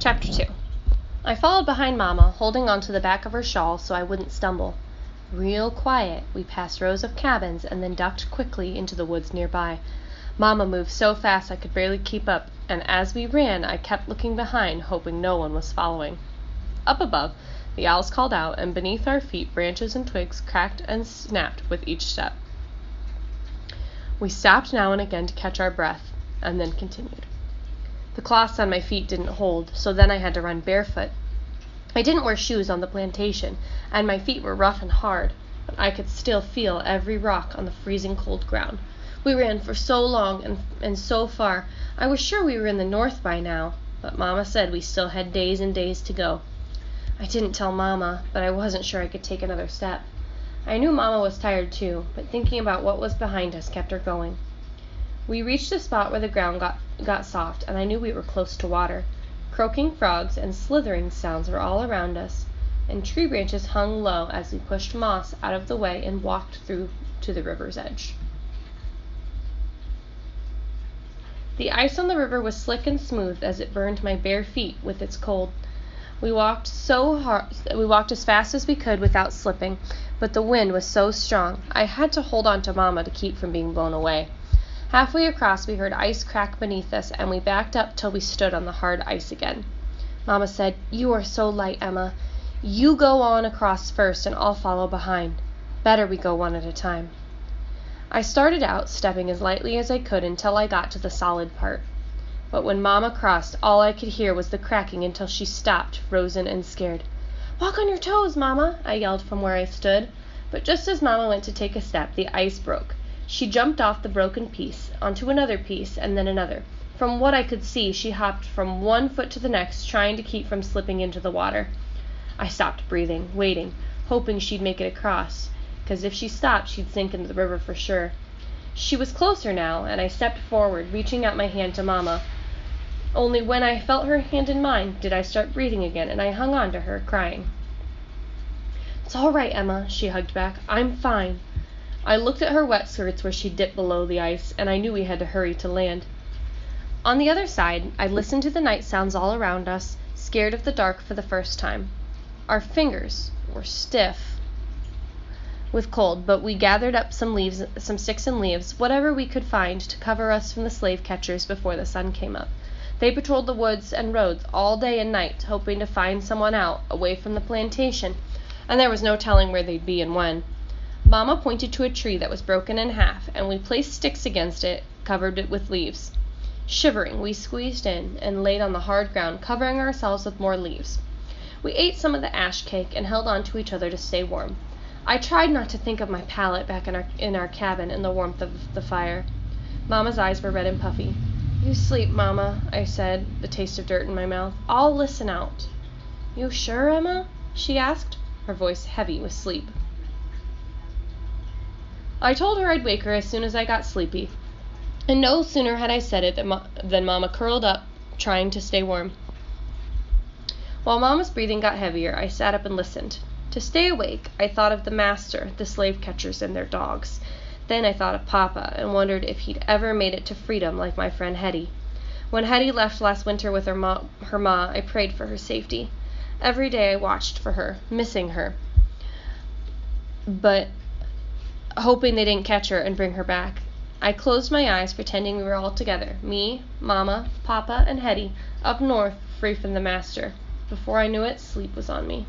Chapter 2. I followed behind Mama, holding onto the back of her shawl so I wouldn't stumble. Real quiet, we passed rows of cabins and then ducked quickly into the woods nearby. Mama moved so fast I could barely keep up, and as we ran, I kept looking behind, hoping no one was following. Up above, the owls called out, and beneath our feet branches and twigs cracked and snapped with each step. We stopped now and again to catch our breath, and then continued. The cloths on my feet didn't hold, so then I had to run barefoot. I didn't wear shoes on the plantation, and my feet were rough and hard, but I could still feel every rock on the freezing cold ground. We ran for so long and so far. I was sure we were in the north by now, but Mama said we still had days and days to go. I didn't tell Mama, but I wasn't sure I could take another step. I knew Mama was tired too, but thinking about what was behind us kept her going. We reached a spot where the ground got soft, and I knew we were close to water. Croaking frogs and slithering sounds were all around us, and tree branches hung low as we pushed moss out of the way and walked through to the river's edge. The ice on the river was slick and smooth as it burned my bare feet with its cold. We walked as fast as we could without slipping, but the wind was so strong I had to hold on to Mama to keep from being blown away. Halfway across, we heard ice crack beneath us, and we backed up till we stood on the hard ice again. Mama said, "You are so light, Emma. You go on across first, and I'll follow behind. Better we go one at a time." I started out, stepping as lightly as I could until I got to the solid part. But when Mama crossed, all I could hear was the cracking until she stopped, frozen and scared. "Walk on your toes, Mama," I yelled from where I stood. But just as Mama went to take a step, the ice broke. She jumped off the broken piece, onto another piece, and then another. From what I could see, she hopped from one foot to the next, trying to keep from slipping into the water. I stopped breathing, waiting, hoping she'd make it across, 'cause if she stopped, she'd sink into the river for sure. She was closer now, and I stepped forward, reaching out my hand to Mama. Only when I felt her hand in mine did I start breathing again, and I hung on to her, crying. "It's all right, Emma," she hugged back. "I'm fine." I looked at her wet skirts where she dipped below the ice, and I knew we had to hurry to land. On the other side, I listened to the night sounds all around us, scared of the dark for the first time. Our fingers were stiff with cold, but we gathered up some sticks and leaves, whatever we could find, to cover us from the slave catchers before the sun came up. They patrolled the woods and roads all day and night, hoping to find someone out, away from the plantation, and there was no telling where they'd be and when. Mama pointed to a tree that was broken in half, and we placed sticks against it, covered it with leaves. Shivering, we squeezed in and laid on the hard ground, covering ourselves with more leaves. We ate some of the ash cake and held on to each other to stay warm. I tried not to think of my pallet back in our cabin in the warmth of the fire. Mama's eyes were red and puffy. "You sleep, Mama," I said, the taste of dirt in my mouth. "I'll listen out." "You sure, Emma?" she asked, her voice heavy with sleep. I told her I'd wake her as soon as I got sleepy, and no sooner had I said it than Mama curled up, trying to stay warm. While Mama's breathing got heavier, I sat up and listened. To stay awake, I thought of the master, the slave catchers, and their dogs. Then I thought of Papa, and wondered if he'd ever made it to freedom like my friend Hetty. When Hetty left last winter with her ma, I prayed for her safety. Every day I watched for her, missing her, but hoping they didn't catch her and bring her back. I closed my eyes, pretending we were all together, me, Mama, Papa, and Hetty, up north, free from the master. Before I knew it, sleep was on me.